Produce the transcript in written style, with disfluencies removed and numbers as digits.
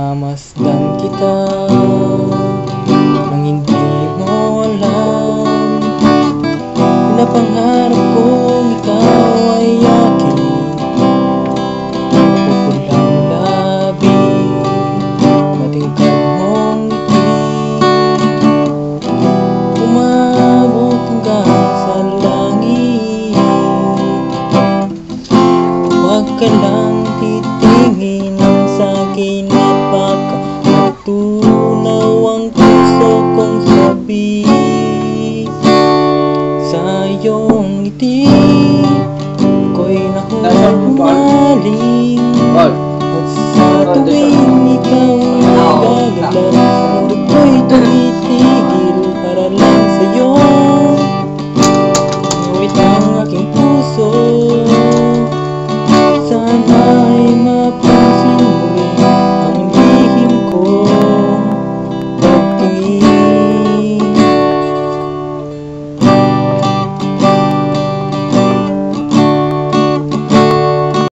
Pinamasdan kita nang hindi mo alam. Pinapangarap kong ikaw ay aking mapupulang labi, matingkad mong ngiti, umabot hanggang sa langit. Huwag ka lang titingin sa'kin at baka matunaw ang puso kong sabi. Sa iyong ngiti ko'y nahumaling